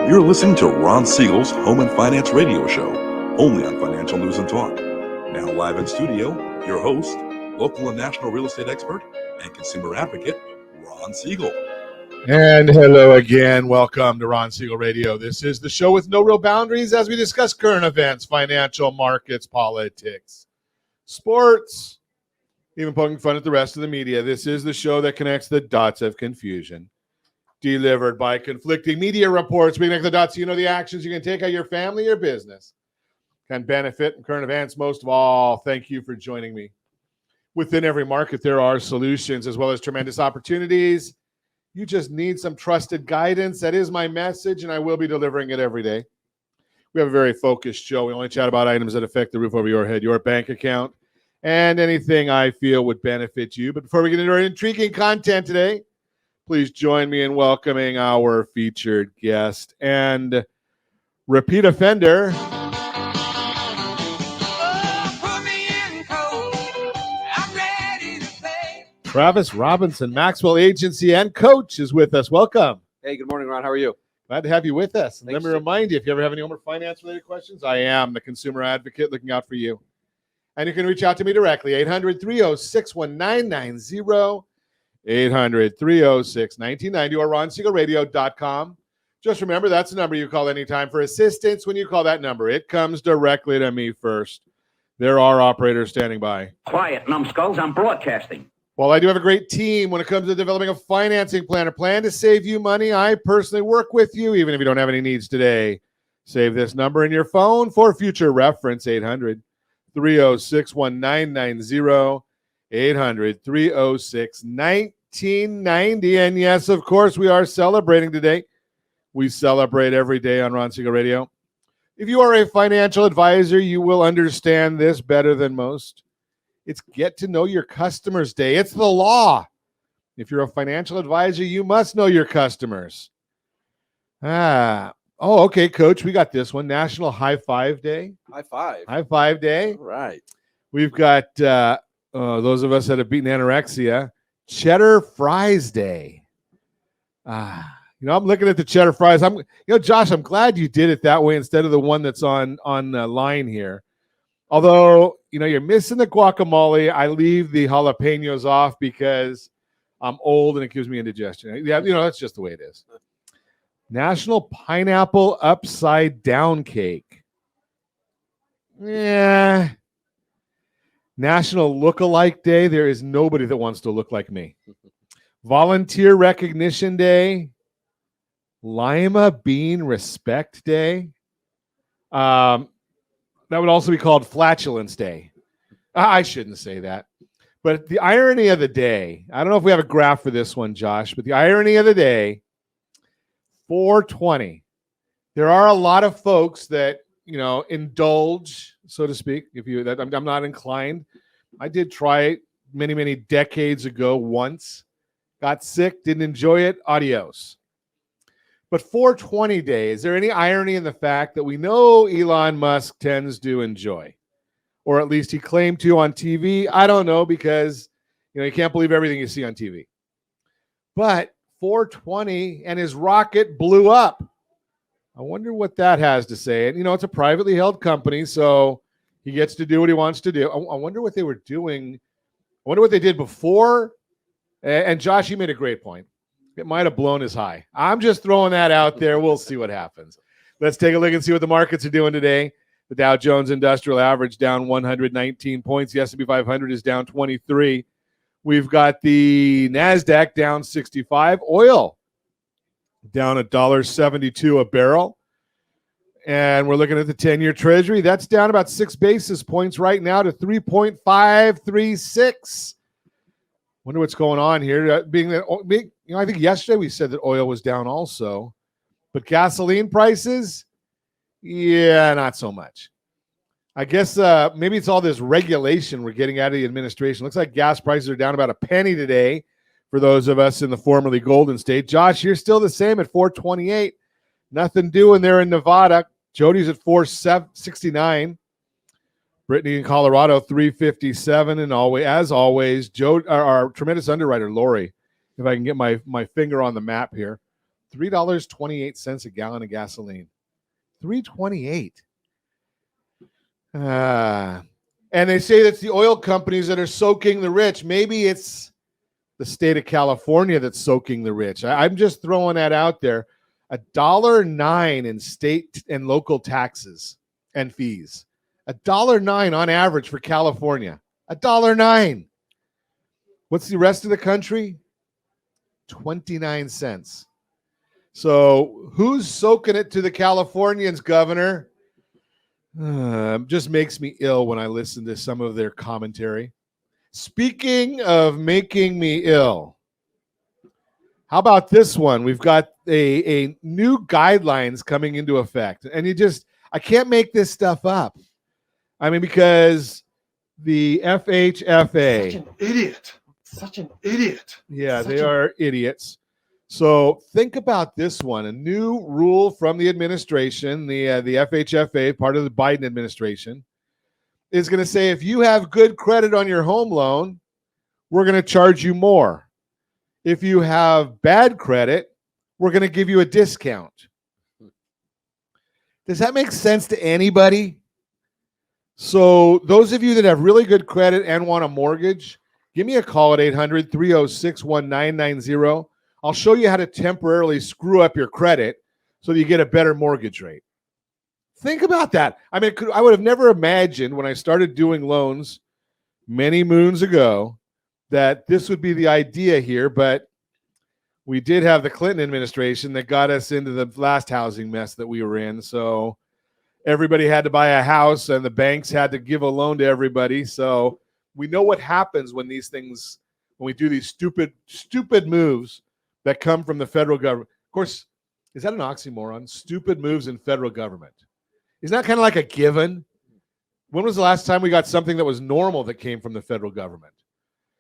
You're listening to Ron Siegel's Home and Finance Radio Show, only on Financial News and Talk. Now live in studio, your host, local and national real estate expert and consumer advocate, Ron Siegel. And hello again. Welcome to Ron Siegel Radio. This is the show with no real boundaries as we discuss current events, financial markets, politics, sports, even poking fun at the rest of the media. This is the show that connects the dots of confusion. Delivered by conflicting media reports. We connect the dots so you know the actions you can take on your family or business can benefit from current events. Most of all, thank you for joining me. Within every market, there are solutions as well as tremendous opportunities. You just need some trusted guidance. That is my message, and I will be delivering it every day. We have a very focused show. We only chat about items that affect the roof over your head, your bank account, and anything I feel would benefit you. But before we get into our intriguing content today, please join me in welcoming our featured guest and repeat offender, Travis Robinson, Maxwell Agency and Coach, is with us. Welcome. Hey, good morning, Ron. How are you? Glad to have you with us. And Thanks, let me remind you, if you ever have any home or finance related questions, I am the consumer advocate looking out for you. And you can reach out to me directly, 800-306-1990. 800-306-1990 or ronsiegelradio.com. Just remember, that's the number you call anytime for assistance. When you call that number, it comes directly to me first. There are operators standing by. Quiet, numbskulls. I'm broadcasting. Well, I do have a great team when it comes to developing a financing plan, a plan to save you money. I personally work with you, even if you don't have any needs today. Save this number in your phone for future reference, 800-306-1990. 800-306-1990. And yes, of course, we are celebrating today. We celebrate every day on Ron Siegel Radio. If you are a financial advisor, you will understand this better than most. It's Get to Know Your Customers Day. It's the law. If you're a financial advisor, you must know your customers. Okay, Coach, we got this one. National High Five Day. High five. High Five Day. All right. We've got those of us that have beaten anorexia, Cheddar Fries Day. I'm looking at the cheddar fries. Josh, I'm glad you did it that way instead of the one that's on line here. Although, you're missing the guacamole. I leave the jalapenos off because I'm old and it gives me indigestion. Yeah, that's just the way it is. National Pineapple Upside Down Cake. Yeah. National Look-alike Day. There is nobody that wants to look like me. Volunteer Recognition Day. Lima Bean Respect Day. That would also be called Flatulence Day. I shouldn't say that. But the irony of the day, I don't know if we have a graph for this one, Josh, but the irony of the day, 420. There are a lot of folks that indulge, so to speak. I'm not inclined. I did try it many, many decades ago once. Got sick, didn't enjoy it. Adios. But 420 Day, is there any irony in the fact that we know Elon Musk tends to enjoy? Or at least he claimed to on TV. I don't know because, you can't believe everything you see on TV. But 420 and his rocket blew up. I wonder what that has to say. And, it's a privately held company, so he gets to do what he wants to do. I wonder what they were doing. I wonder what they did before. And Josh, you made a great point. It might have blown his high. I'm just throwing that out there. We'll see what happens. Let's take a look and see what the markets are doing today. The Dow Jones Industrial Average down 119 points. The S&P 500 is down 23. We've got the NASDAQ down 65. Oil down $1.72 a barrel. And we're looking at the 10-year Treasury. That's down about 6 basis points right now to 3.536. Wonder what's going on here. I think yesterday we said that oil was down also. But gasoline prices, yeah, not so much. I guess maybe it's all this regulation we're getting out of the administration. Looks like gas prices are down about a penny today for those of us in the formerly Golden State. Josh, you're still the same at 428. Nothing doing there in Nevada. Jody's at 469. Brittany in Colorado, 357. And as always, our tremendous underwriter, Lori, if I can get my finger on the map here, $3.28 a gallon of gasoline. $3.28. And they say that's the oil companies that are soaking the rich. Maybe it's the state of California that's soaking the rich. I'm just throwing that out there. $1.09 in state and local taxes and fees. $1.09 on average for California. $1.09. What's the rest of the country? 29 cents. So who's soaking it to the Californians, Governor? Just makes me ill when I listen to some of their commentary. Speaking of making me ill, how about this one? We've got a new guidelines coming into effect. And I can't make this stuff up. I mean, because the FHFA. Such an idiot. Yeah, they are idiots. So think about this one. A new rule from the administration, the FHFA, part of the Biden administration, is going to say if you have good credit on your home loan, we're going to charge you more. If you have bad credit, we're going to give you a discount. Does that make sense to anybody? So those of you that have really good credit and want a mortgage, give me a call at 800-306-1990. I'll show you how to temporarily screw up your credit so that you get a better mortgage rate. Think about that. I mean, I would have never imagined when I started doing loans many moons ago that this would be the idea here, but we did have the Clinton administration that got us into the last housing mess that we were in. So everybody had to buy a house and the banks had to give a loan to everybody. So we know what happens when these things, when we do these stupid moves that come from the federal government. Of course, is that an oxymoron? Stupid moves in federal government. Isn't that kind of like a given? When was the last time we got something that was normal that came from the federal government?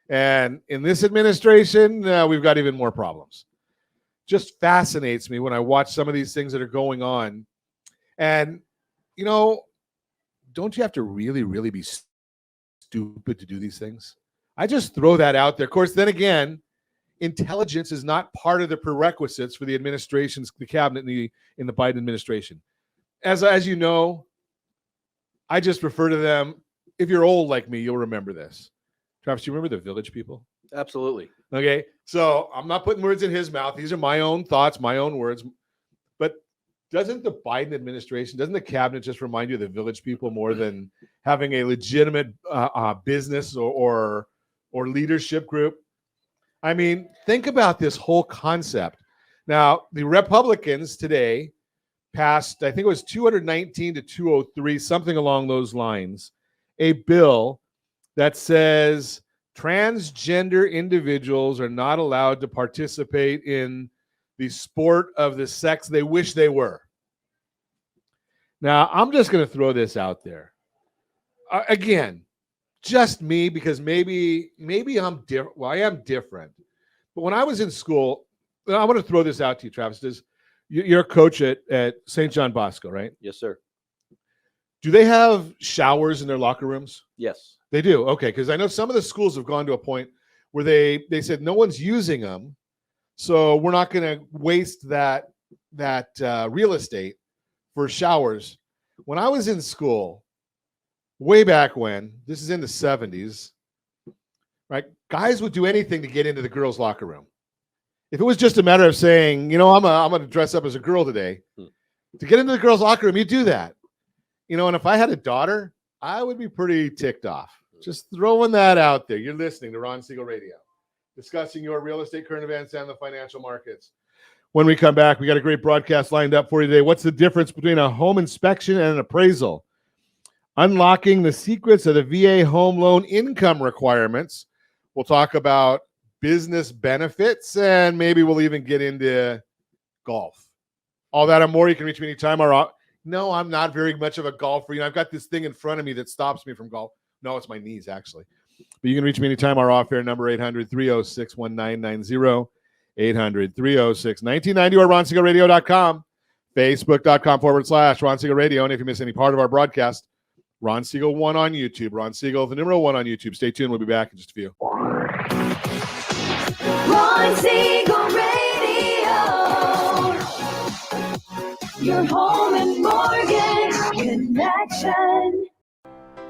And in this administration, we've got even more problems. Just fascinates me when I watch some of these things that are going on. And, you know, don't you have to really, really be stupid to do these things? I just throw that out there. Of course, then again, intelligence is not part of the prerequisites for the administration's, the cabinet in the Biden administration. As you know, I just refer to them. If you're old like me, you'll remember this. Travis, do you remember the Village People? Absolutely. Okay, so I'm not putting words in his mouth. These are my own thoughts, my own words. But doesn't the Biden administration, doesn't the cabinet just remind you of the Village People more than having a legitimate business or leadership group? I mean, think about this whole concept. Now, the Republicans today passed, I think it was 219 to 203, something along those lines, a bill that says transgender individuals are not allowed to participate in the sport of the sex they wish they were. Now, I'm just going to throw this out there. Again, just me, because maybe I'm different. Well, I am different. But when I was in school, I want to throw this out to you, Travis. You're a coach at St. John Bosco, right? Yes, sir. Do they have showers in their locker rooms? Yes. They do. Okay, because I know some of the schools have gone to a point where they said no one's using them, so we're not going to waste that real estate for showers. When I was in school, way back when, this is in the 70s, right? Guys would do anything to get into the girls' locker room. If it was just a matter of saying, you know, I'm going to dress up as a girl today, to get into the girls' locker room, you do that. You know, and if I had a daughter, I would be pretty ticked off. Just throwing that out there. You're listening to Ron Siegel Radio, discussing your real estate, current events, and the financial markets. When we come back, we got a great broadcast lined up for you today. What's the difference between a home inspection and an appraisal? Unlocking the secrets of the VA home loan income requirements. We'll talk about business benefits, and maybe we'll even get into golf. All that and more. You can reach me anytime. No, I'm not very much of a golfer. You know, I've got this thing in front of me that stops me from golf. No, it's my knees, actually. But you can reach me anytime. Our off-air number, 800-306-1990, 800-306-1990, or RonSiegelRadio.com, Facebook.com/Ron Siegel Radio. And if you miss any part of our broadcast, Ron Siegel 1 on YouTube. Ron Siegel, the number 1 on YouTube. Stay tuned. We'll be back in just a few. Ron Siegel Radio. Your home and mortgage connection.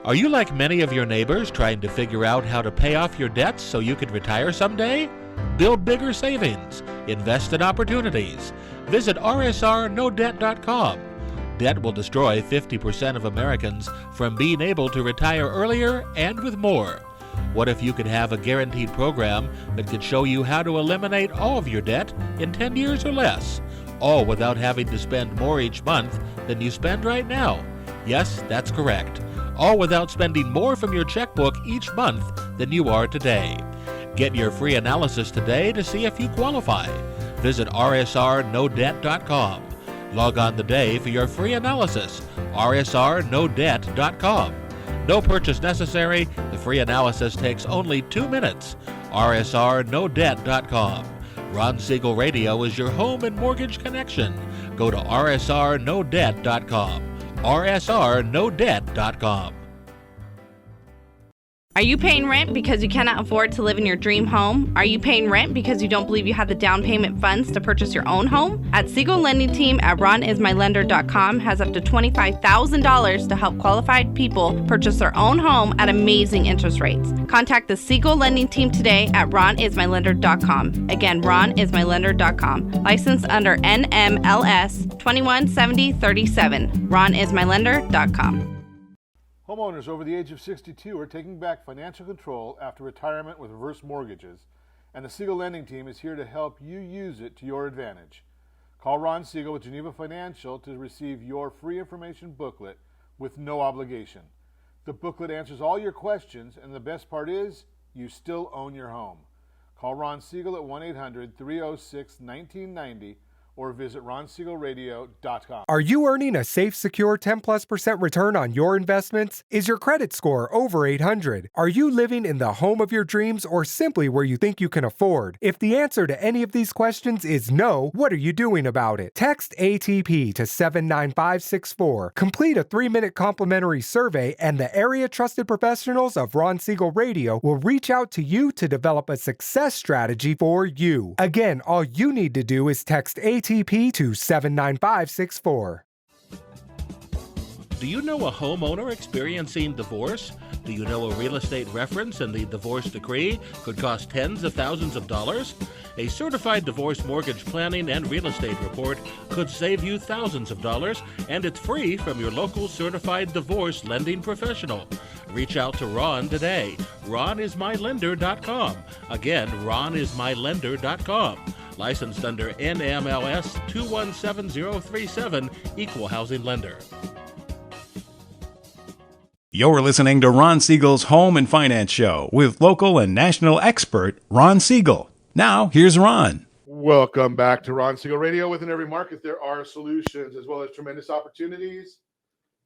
Are you like many of your neighbors trying to figure out how to pay off your debts so you can retire someday? Build bigger savings. Invest in opportunities. Visit rsrnodebt.com. Debt will destroy 50% of Americans from being able to retire earlier and with more. What if you could have a guaranteed program that could show you how to eliminate all of your debt in 10 years or less, all without having to spend more each month than you spend right now? Yes, that's correct. All without spending more from your checkbook each month than you are today. Get your free analysis today to see if you qualify. Visit rsrnodebt.com. Log on today for your free analysis, rsrnodebt.com. No purchase necessary. The free analysis takes only 2 minutes. rsrnodebt.com. Ron Siegel Radio is your home and mortgage connection. Go to rsrnodebt.com. rsrnodebt.com. Are you paying rent because you cannot afford to live in your dream home? Are you paying rent because you don't believe you have the down payment funds to purchase your own home? At Siegel Lending Team at ronismylender.com has up to $25,000 to help qualified people purchase their own home at amazing interest rates. Contact the Siegel Lending Team today at ronismylender.com. Again, ronismylender.com. Licensed under NMLS 217037. ronismylender.com. Homeowners over the age of 62 are taking back financial control after retirement with reverse mortgages, and the Siegel Lending Team is here to help you use it to your advantage. Call Ron Siegel with Geneva Financial to receive your free information booklet with no obligation. The booklet answers all your questions, and the best part is, you still own your home. Call Ron Siegel at 1-800-306-1990 or visit ronsiegelradio.com. Are you earning a safe, secure 10+% return on your investments? Is your credit score over 800? Are you living in the home of your dreams or simply where you think you can afford? If the answer to any of these questions is no, what are you doing about it? Text ATP to 79564. Complete a 3-minute complimentary survey, and the area trusted professionals of Ron Siegel Radio will reach out to you to develop a success strategy for you. Again, all you need to do is text ATP to 79564. Do you know a homeowner experiencing divorce? Do you know a real estate reference and the divorce decree could cost tens of thousands of dollars? A certified divorce mortgage planning and real estate report could save you thousands of dollars, and it's free from your local certified divorce lending professional. Reach out to Ron today. ronismylender.com. Again, ronismylender.com. Licensed under NMLS 217037, Equal Housing Lender. You're listening to Ron Siegel's Home and Finance Show with local and national expert Ron Siegel. Now, here's Ron. Welcome back to Ron Siegel Radio. Within every market, there are solutions as well as tremendous opportunities.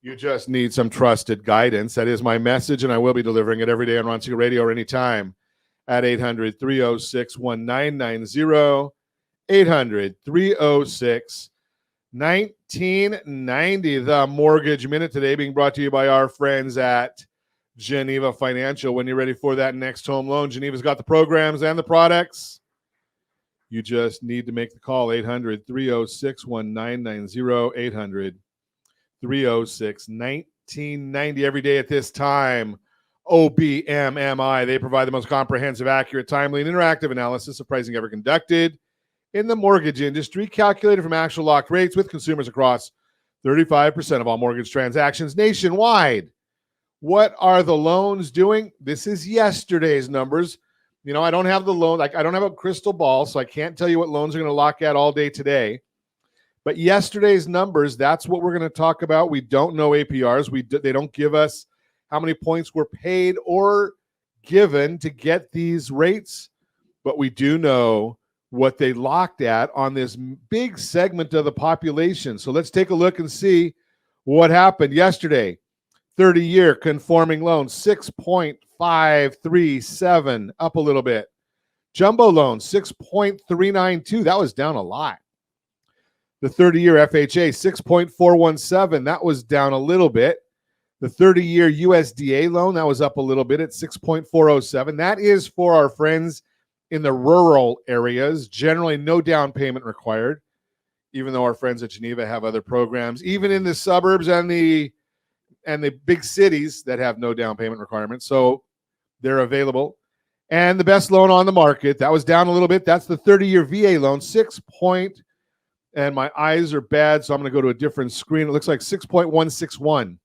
You just need some trusted guidance. That is my message, and I will be delivering it every day on Ron Siegel Radio or anytime at 800-306-1990, 800-306-1990. The Mortgage Minute today being brought to you by our friends at Geneva Financial. When you're ready for that next home loan, Geneva's got the programs and the products. You just need to make the call, 800-306-1990, 800-306-1990 every day at this time. OBMMI, they provide the most comprehensive, accurate, timely, and interactive analysis of pricing ever conducted in the mortgage industry, calculated from actual locked rates with consumers across 35% of all mortgage transactions nationwide. What are the loans doing? This is yesterday's numbers. You know, I don't have the loan, I don't have a crystal ball, so I can't tell you what loans are going to lock at all day today. But yesterday's numbers, that's what we're going to talk about. We don't know APRs. They don't give us how many points were paid or given to get these rates, but we do know what they locked at on this big segment of the population. So let's take a look and see what happened yesterday. 30-year conforming loan, 6.537, up a little bit. Jumbo loan, 6.392. That was down a lot. The 30-year FHA, 6.417. That was down a little bit. The 30-year USDA loan, that was up a little bit at 6.407. That is for our friends in the rural areas. Generally, no down payment required. even though our friends at Geneva have other programs, even in the suburbs and the big cities that have no down payment requirements. So they're available. And the best loan on the market, that was down a little bit. That's the 30-year VA loan, and my eyes are bad, so I'm going to go to a different screen. It looks like 6.161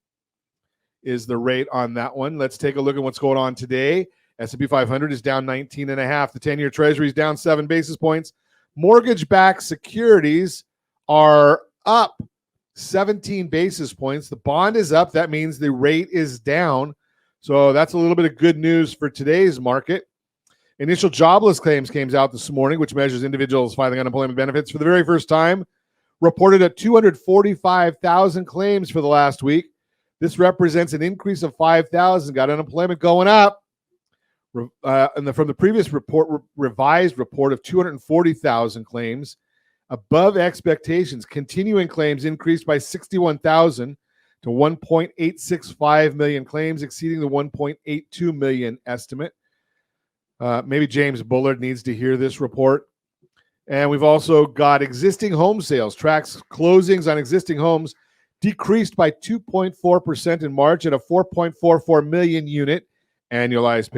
is the rate on that one. Let's take a look at what's going on today. S&P 500 is down 19.5. The 10-year Treasury is down 7 basis points. Mortgage-backed securities are up 17 basis points. The bond is up. That means the rate is down. So that's a little bit of good news for today's market. Initial jobless claims came out this morning, which measures individuals filing unemployment benefits for the very first time, reported at 245,000 claims for the last week. This represents an increase of 5,000. Got unemployment going up. From the previous report, revised report of 240,000 claims, above expectations. Continuing claims increased by 61,000 to 1.865 million claims, exceeding the 1.82 million estimate. Maybe James Bullard needs to hear this report. And we've also got existing home sales. Tracks closings on existing homes decreased by 2.4% in March at a 4.44 million unit annualized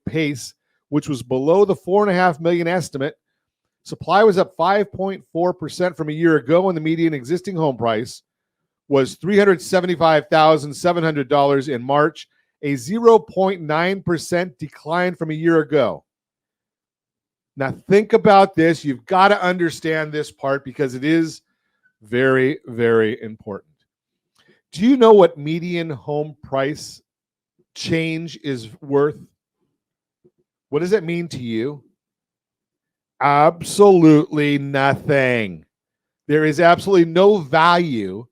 pace, which was below the 4.5 million estimate. Supply was up 5.4% from a year ago, and the median existing home price was $375,700 in March, a 0.9% decline from a year ago. Now think about this. You've got to understand this part because it is very, very important. Do you know what median home price change is worth? What does it mean to you? Absolutely nothing. There is absolutely no value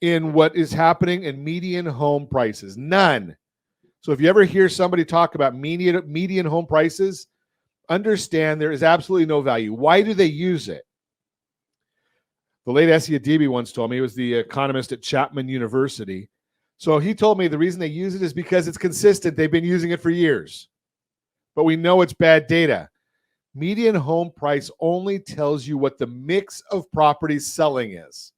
in what is happening in median home prices. None. So if you ever hear somebody talk about median home prices, understand there is absolutely no value. Why do they use it? The late Essie Adibi once told me, he was the economist at Chapman University. So he told me the reason they use it is because it's consistent. They've been using it for years. But we know it's bad data. Median home price only tells you what the mix of properties selling is.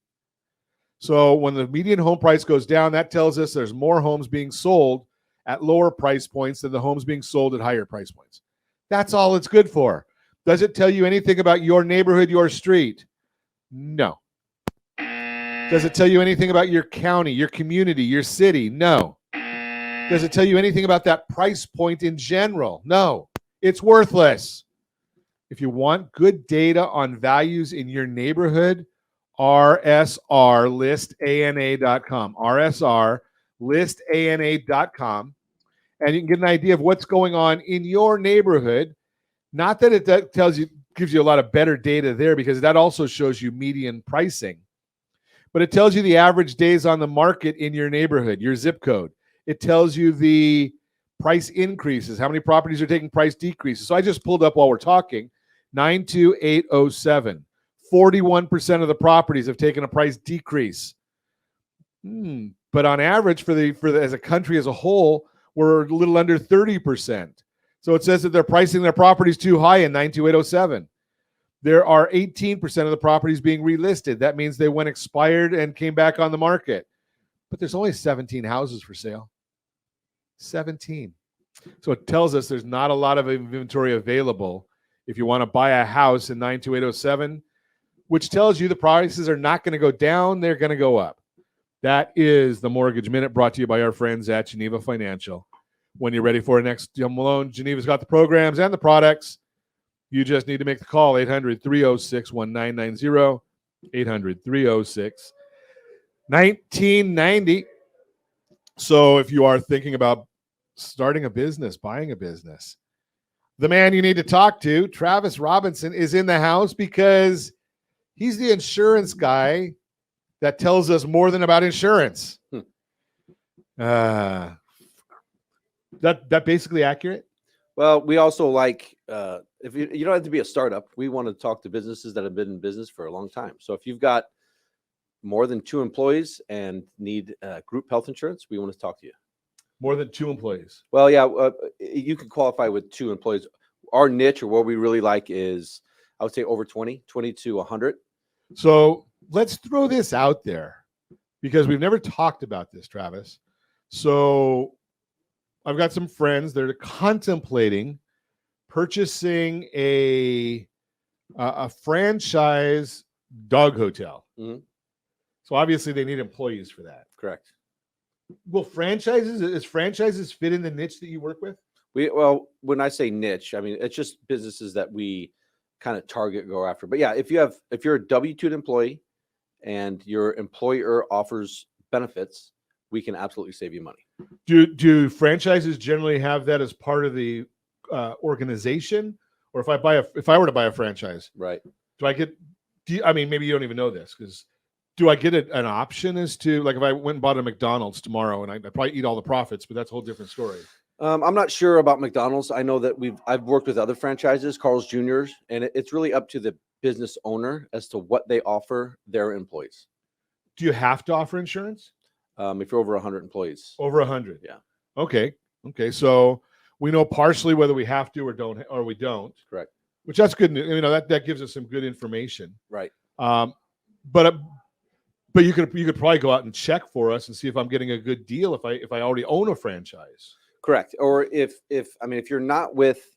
So when the median home price goes down, that tells us there's more homes being sold at lower price points than the homes being sold at higher price points. That's all it's good for. Does it tell you anything about your neighborhood, your street? No. Does it tell you anything about your county, your community, your city? No. Does it tell you anything about that price point in general? No. It's worthless. If you want good data on values in your neighborhood, rsrlistana.com. rsrlistana.com. And you can get an idea of what's going on in your neighborhood. Not that it gives you a lot of better data there, because that also shows you median pricing. But it tells you the average days on the market in your neighborhood, your zip code. It tells you the price increases, how many properties are taking price decreases. So I just pulled up while we're talking, 92807. 41% of the properties have taken a price decrease. But on average, for the as a country as a whole, we're a little under 30%. So it says that they're pricing their properties too high in 92807. There are 18% of the properties being relisted. That means they went expired and came back on the market. But there's only 17 houses for sale. 17. So it tells us there's not a lot of inventory available if you want to buy a house in 92807, which tells you the prices are not going to go down, they're going to go up. That is the Mortgage Minute, brought to you by our friends at Geneva Financial. When you're ready for a next home loan, Geneva's got the programs and the products. You just need to make the call, 800-306-1990, 800-306-1990. So if you are thinking about starting a business, buying a business, the man you need to talk to, Travis Robinson, is in the house because he's the insurance guy that tells us more than about insurance. That basically accurate? Well, we also like, if you don't have to be a startup, we want to talk to businesses that have been in business for a long time. So if you've got more than 2 employees and need group health insurance, we want to talk to you. More than 2 employees. Well, yeah, you can qualify with 2 employees. Our niche, or what we really like, is, I would say, over 20 to 100. So let's throw this out there because we've never talked about this, Travis. So I've got some friends that are contemplating purchasing a franchise dog hotel. Mhm. So obviously they need employees for that. Correct. Will franchises fit in the niche that you work with? Well, when I say niche, I mean it's just businesses that we kind of target, go after. But yeah, if you're a W-2 employee and your employer offers benefits, we can absolutely save you money. Do franchises generally have that as part of the organization? Or if I were to buy a franchise, Right. I mean, maybe you don't even know this, because do I get an option as to, like, if I went and bought a McDonald's tomorrow and I probably eat all the profits, but that's a whole different story. I'm not sure about McDonald's. I know that I've worked with other franchises, Carl's Jr.'s, and it's really up to the business owner as to what they offer their employees. Do you have to offer insurance? If you're over 100 employees. Over 100. Yeah. Okay. So we know partially whether we have to or we don't. Correct. Which that's good. You know, that gives us some good information. Right. But you could probably go out and check for us and see if I'm getting a good deal if I already own a franchise. Correct. Or if you're not with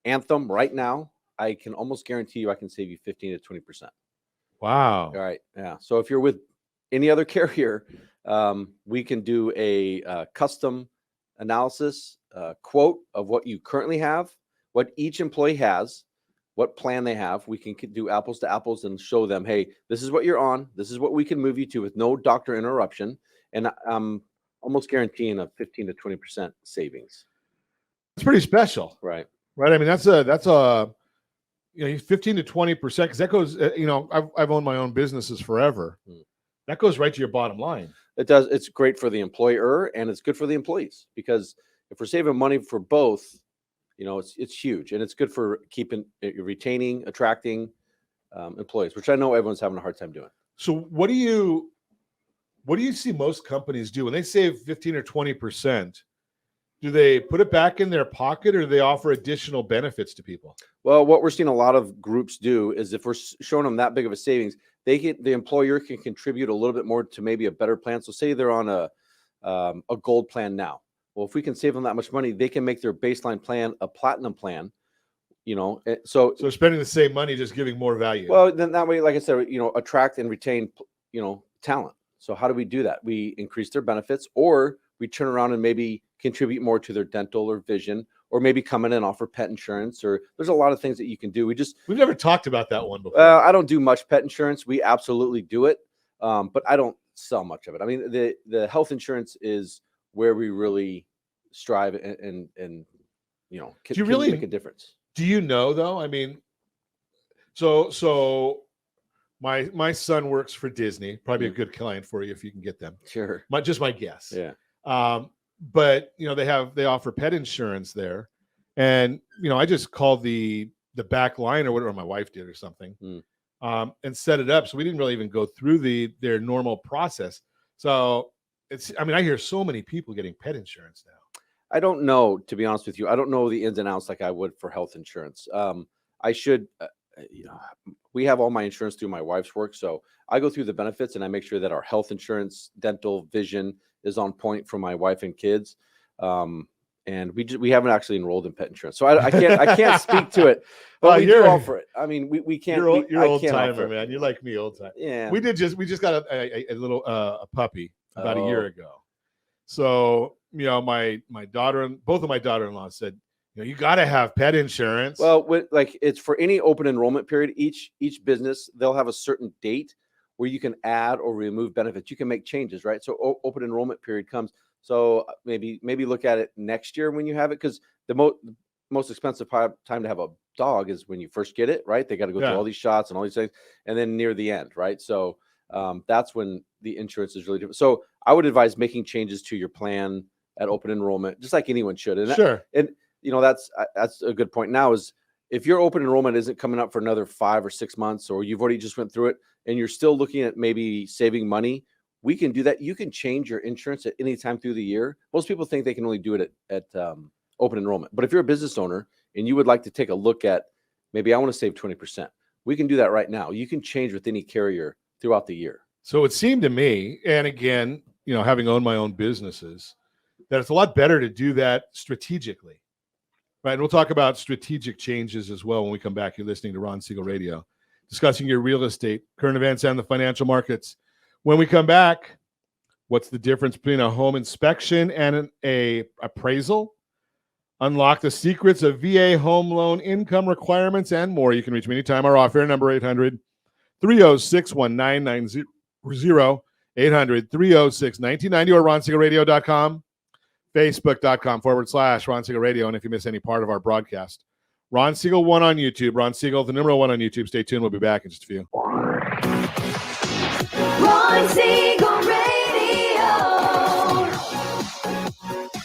Anthem right now, I can almost guarantee you I can save you 15 to 20%. Wow. All right. Yeah. So if you're with any other carrier, we can do a custom analysis quote of what you currently have, what each employee has, what plan they have. We can do apples to apples and show them, hey, this is what you're on. This is what we can move you to with no doctor interruption. And I'm almost guaranteeing a 15 to 20% savings. It's pretty special. Right. Right. I mean, that's a 15 to 20%, because that goes, I've owned my own businesses forever. That goes right to your bottom line. It does. It's great for the employer and it's good for the employees, because if we're saving money for both, it's huge, and it's good for retaining, attracting employees, which I know everyone's having a hard time doing. So what do you see most companies do when they save 15 or 20%? Do they put it back in their pocket, or do they offer additional benefits to people? Well, what we're seeing a lot of groups do is, if we're showing them that big of a savings, the employer can contribute a little bit more to maybe a better plan. So say they're on a gold plan now. Well, if we can save them that much money, they can make their baseline plan a platinum plan. So they're spending the same money, just giving more value. Well, then that way, like I said, attract and retain, talent. So how do we do that? We increase their benefits, or we turn around and maybe contribute more to their dental or vision, or maybe come in and offer pet insurance, or there's a lot of things that you can do. We've never talked about that one before. I don't do much pet insurance. We absolutely do it. But I don't sell much of it. I mean, the health insurance is where we really strive and can make a difference. Do you know, though? I mean, so my son works for Disney, probably a good client for you if you can get them. Sure. Just my guess. Yeah. But they offer pet insurance there, and I just called the back line or whatever, my wife did or something, and set it up. So we didn't really even go through their normal process. So I hear so many people getting pet insurance now. I don't know, to be honest with you. I don't know the ins and outs like I would for health insurance. I should, we have all my insurance through my wife's work. So I go through the benefits and I make sure that our health insurance, dental, vision is on point for my wife and kids. And we haven't actually enrolled in pet insurance. So I can't speak to it, but we do offer it. I mean, we can't. You're old timer, man. You're like me, old time. Yeah. We just got a little a puppy about a year ago. So, my daughter and both of my daughter-in-laws said, you got to have pet insurance. Well, it's for any open enrollment period, each business, they'll have a certain date where you can add or remove benefits. You can make changes, right? So open enrollment period comes. So maybe look at it next year when you have it, because the most expensive time to have a dog is when you first get it, right? They got to go through all these shots and all these things, and then near the end, right? So that's when the insurance is really different. So I would advise making changes to your plan at open enrollment, just like anyone should. And sure. That's a good point. Now is, if your open enrollment isn't coming up for another 5 or 6 months, or you've already just went through it and you're still looking at maybe saving money, we can do that. You can change your insurance at any time through the year. Most people think they can only do it at open enrollment. But if you're a business owner and you would like to take a look at, maybe I want to save 20%, We can do that right now. You can change with any carrier throughout the year. So it seemed to me, and again, having owned my own businesses, that it's a lot better to do that strategically. Right. And we'll talk about strategic changes as well when we come back. You're listening to Ron Siegel Radio, discussing your real estate, current events, and the financial markets. When we come back, what's the difference between a home inspection and an appraisal? Unlock the secrets of VA home loan income requirements and more. You can reach me anytime. Our off-air number, 800-306-1990, 800-306-1990, or RonSiegelRadio.com, Facebook.com/Ron Siegel Radio. And if you miss any part of our broadcast, Ron Siegel 1 on YouTube. Ron Siegel, the number 1 on YouTube. Stay tuned. We'll be back in just a few. Ron Siegel Radio,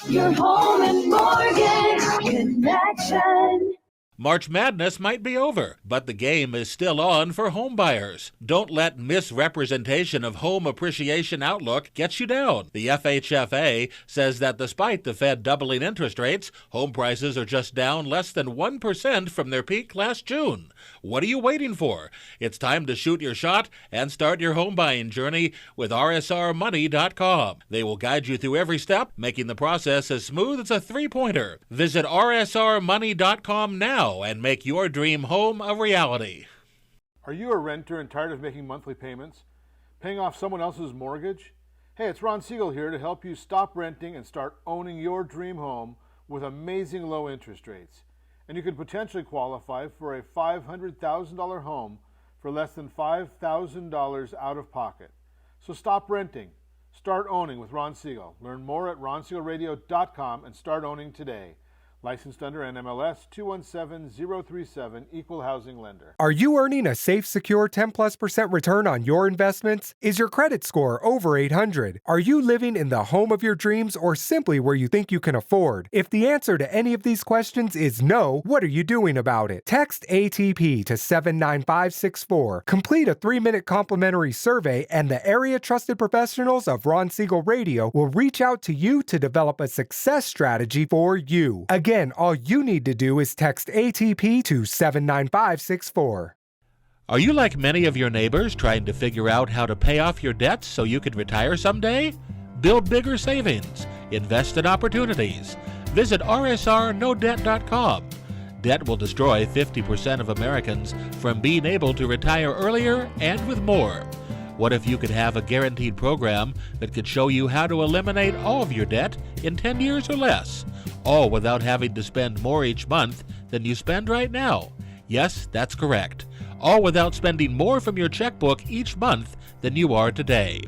your home and mortgage connection. March Madness might be over, but the game is still on for home buyers. Don't let misrepresentation of home appreciation outlook get you down. The FHFA says that despite the Fed doubling interest rates, home prices are just down less than 1% from their peak last June. What are you waiting for? It's time to shoot your shot and start your home buying journey with RSRmoney.com. They will guide you through every step, making the process as smooth as a three-pointer. Visit RSRmoney.com now and make your dream home a reality. Are you a renter and tired of making monthly payments? Paying off someone else's mortgage? Hey, it's Ron Siegel here to help you stop renting and start owning your dream home with amazing low interest rates. And you could potentially qualify for a $500,000 home for less than $5,000 out of pocket. So stop renting. Start owning with Ron Siegel. Learn more at RonSiegelRadio.com and start owning today. Licensed under NMLS 217037, Equal Housing Lender. Are you earning a safe, secure 10+% return on your investments? Is your credit score over 800? Are you living in the home of your dreams or simply where you think you can afford? If the answer to any of these questions is no, what are you doing about it? Text ATP to 79564. Complete a 3-minute complimentary survey and the area trusted professionals of Ron Siegel Radio will reach out to you to develop a success strategy for you. Again, all you need to do is text ATP to 79564. Are you like many of your neighbors trying to figure out how to pay off your debts so you can retire someday? Build bigger savings. Invest in opportunities. Visit RSRNoDebt.com. Debt will destroy 50% of Americans from being able to retire earlier and with more. What if you could have a guaranteed program that could show you how to eliminate all of your debt in 10 years or less, all without having to spend more each month than you spend right now? Yes, that's correct. All without spending more from your checkbook each month than you are today.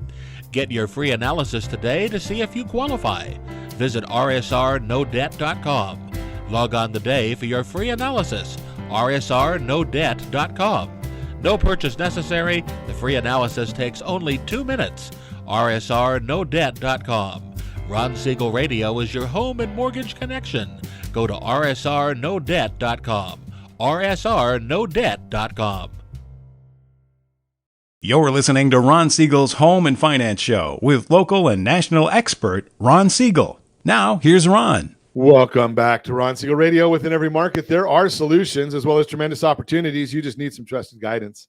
Get your free analysis today to see if you qualify. Visit RSRNoDebt.com. Log on today for your free analysis. RSRNoDebt.com. No purchase necessary. The free analysis takes only 2 minutes. RSRNoDebt.com. Ron Siegel Radio is your home and mortgage connection. Go to RSRNoDebt.com. RSRNoDebt.com. You're listening to Ron Siegel's Home and Finance Show with local and national expert Ron Siegel. Now, here's Ron. Welcome back to Ron Siegel Radio. Within every market, there are solutions as well as tremendous opportunities. You just need some trusted guidance.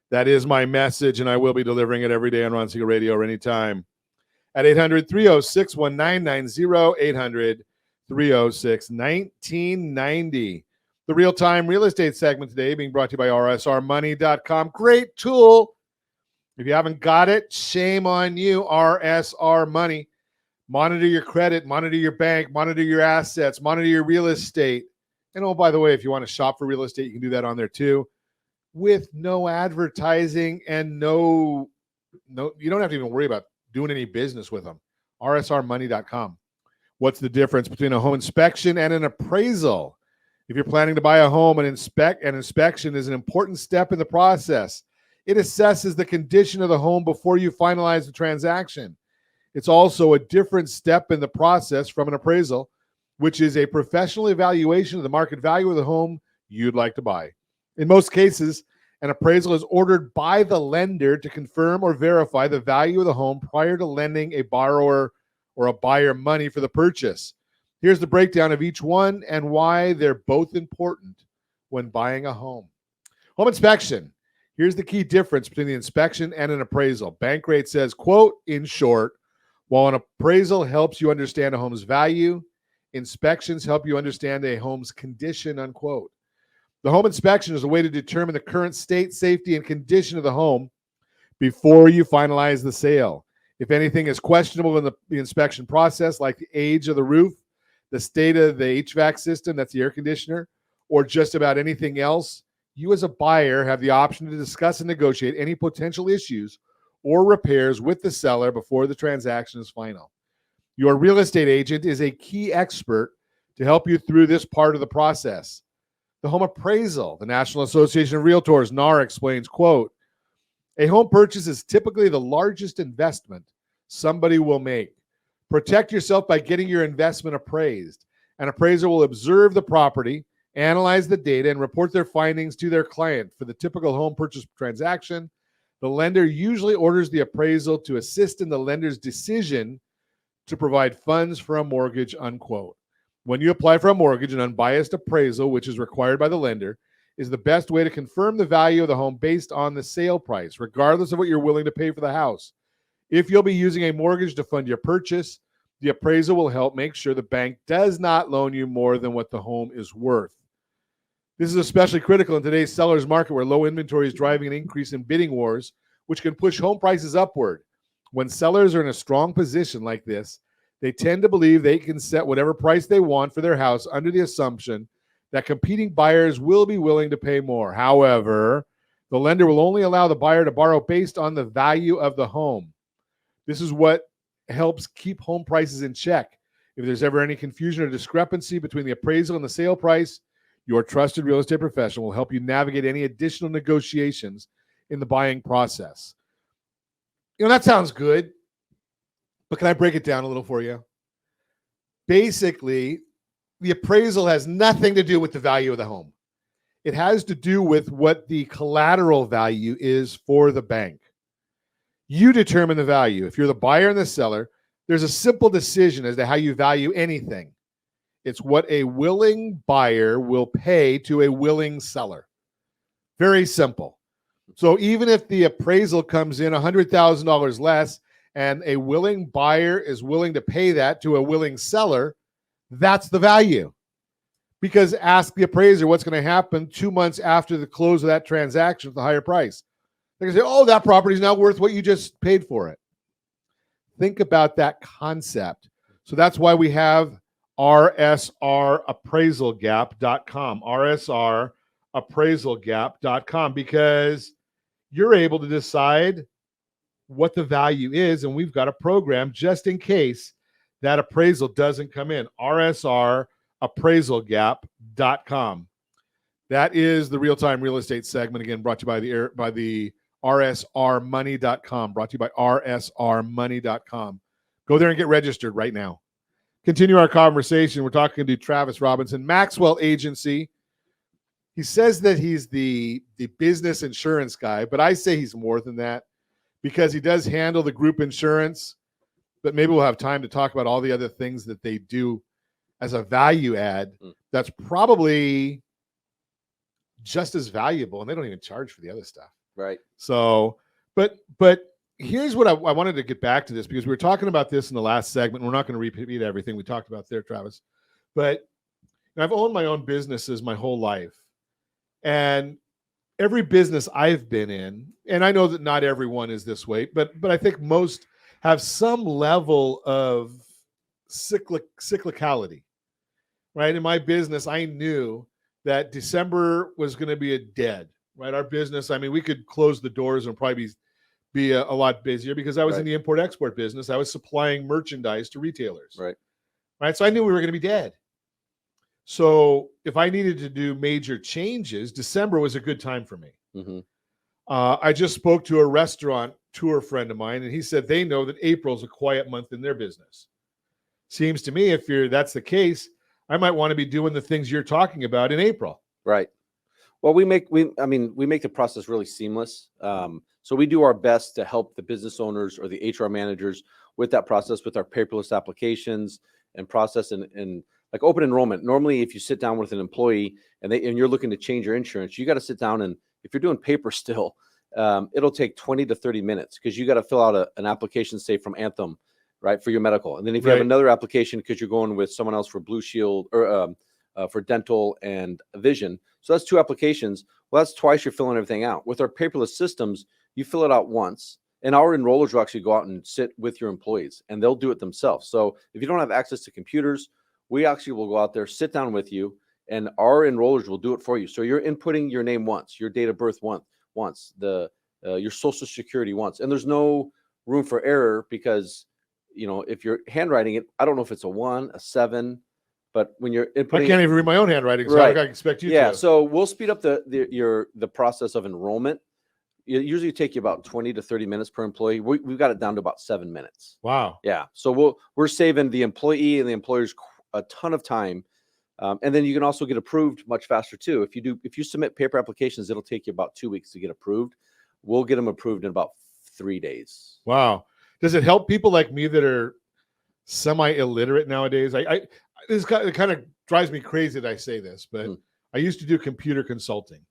That is my message, and I will be delivering it every day on Ron Siegel Radio or anytime. At 800-306-1990, 800-306-1990. The real-time real estate segment today being brought to you by RSRmoney.com. Great tool. If you haven't got it, shame on you, RSR Money. Monitor your credit, monitor your bank, monitor your assets, monitor your real estate. And oh, by the way, if you want to shop for real estate, you can do that on there too, with no advertising and no, you don't have to even worry about doing any business with them. RSRmoney.com. What's the difference between a home inspection and an appraisal? If you're planning to buy a home, an inspection is an important step in the process. It assesses the condition of the home before you finalize the transaction. It's also a different step in the process from an appraisal, which is a professional evaluation of the market value of the home you'd like to buy. In most cases, an appraisal is ordered by the lender to confirm or verify the value of the home prior to lending a borrower or a buyer money for the purchase. Here's the breakdown of each one and why they're both important when buying a home. Home inspection. Here's the key difference between the inspection and an appraisal. Bankrate says, quote, in short, while an appraisal helps you understand a home's value, inspections help you understand a home's condition, unquote. The home inspection is a way to determine the current state, safety, and condition of the home before you finalize the sale. If anything is questionable in the inspection process, like the age of the roof, the state of the HVAC system, that's the air conditioner, or just about anything else, you as a buyer have the option to discuss and negotiate any potential issues or repairs with the seller before the transaction is final. Your real estate agent is a key expert to help you through this part of the process. The home appraisal, the National Association of Realtors, NAR, explains, quote, a home purchase is typically the largest investment somebody will make. Protect yourself by getting your investment appraised. An appraiser will observe the property, analyze the data, and report their findings to their client. For the typical home purchase transaction, the lender usually orders the appraisal to assist in the lender's decision to provide funds for a mortgage, unquote. When you apply for a mortgage, an unbiased appraisal, which is required by the lender, is the best way to confirm the value of the home based on the sale price, regardless of what you're willing to pay for the house. If you'll be using a mortgage to fund your purchase, the appraisal will help make sure the bank does not loan you more than what the home is worth. This is especially critical in today's seller's market where low inventory is driving an increase in bidding wars, which can push home prices upward. When sellers are in a strong position like this, they tend to believe they can set whatever price they want for their house under the assumption that competing buyers will be willing to pay more. However, the lender will only allow the buyer to borrow based on the value of the home. This is what helps keep home prices in check. If there's ever any confusion or discrepancy between the appraisal and the sale price, your trusted real estate professional will help you navigate any additional negotiations in the buying process. You know, that sounds good, but can I break it down a little for you? Basically, the appraisal has nothing to do with the value of the home. It has to do with what the collateral value is for the bank. You determine the value. If you're the buyer and the seller, there's a simple decision as to how you value anything. It's what a willing buyer will pay to a willing seller. Very simple. So even if the appraisal comes in $100,000 less and a willing buyer is willing to pay that to a willing seller, that's the value. Because ask the appraiser what's going to happen 2 months after the close of that transaction with the higher price. They're going to say, oh, that property is now worth what you just paid for it. Think about that concept. So that's why we have rsrappraisalgap.com, rsrappraisalgap.com, because you're able to decide what the value is, and we've got a program just in case that appraisal doesn't come in, rsrappraisalgap.com. That is the real-time real estate segment, again, brought to you by the rsrmoney.com, brought to you by rsrmoney.com. Go there and get registered right now. Continue our conversation. We're talking to Travis Robinson, Maxwell Agency. He says that he's the business insurance guy, but I say he's more than that because he does handle the group insurance, but maybe we'll have time to talk about all the other things that they do as a value add that's probably just as valuable, and they don't even charge for the other stuff. Right. So, but here's what I wanted to get back to this because we were talking about this in the last segment. We're not going to repeat everything we talked about there, Travis. But I've owned my own businesses my whole life. And every business I've been in, and I know that not everyone is this way, but I think most have some level of cyclicality, right? In my business, I knew that December was going to be a dead, right? Our business, I mean, we could close the doors and probably be a lot busier because I was in the import-export business. I was supplying merchandise to retailers. Right. So I knew we were going to be dead. So if I needed to do major changes, December was a good time for me. Mm-hmm. I just spoke to a restaurant tour friend of mine, and he said they know that April's a quiet month in their business. Seems to me if that's the case, I might want to be doing the things you're talking about in April. Right. Well, we make the process really seamless. So we do our best to help the business owners or the HR managers with that process, with our paperless applications and process and like open enrollment. Normally, if you sit down with an employee and you're looking to change your insurance, you got to sit down and If you're doing paper still, it'll take 20 to 30 minutes because you got to fill out an application, say from Anthem, right, for your medical. And then if you have another application because you're going with someone else for Blue Shield or for dental and vision, so that's 2 applications. Well, that's twice you're filling everything out. With our paperless systems, you fill it out once, and our enrollers will actually go out and sit with your employees, and they'll do it themselves. So if you don't have access to computers, we actually will go out there, sit down with you, and our enrollers will do it for you. So you're inputting your name once, your date of birth once, your social security once, and there's no room for error because, if you're handwriting it, I don't know if it's a 1, a 7, but when you're inputting, I can't even read my own handwriting, so I expect you to. Yeah, so we'll speed up the process of enrollment. It usually take you about 20 to 30 minutes per employee. We've got it down to about 7 minutes. Wow. Yeah, so we're saving the employee and the employers a ton of time. And then you can also get approved much faster too. If you submit paper applications, it'll take you about 2 weeks to get approved. We'll get them approved in about 3 days. Wow. Does it help people like me that are semi-illiterate nowadays? It kind of drives me crazy that I say this, but I used to do computer consulting.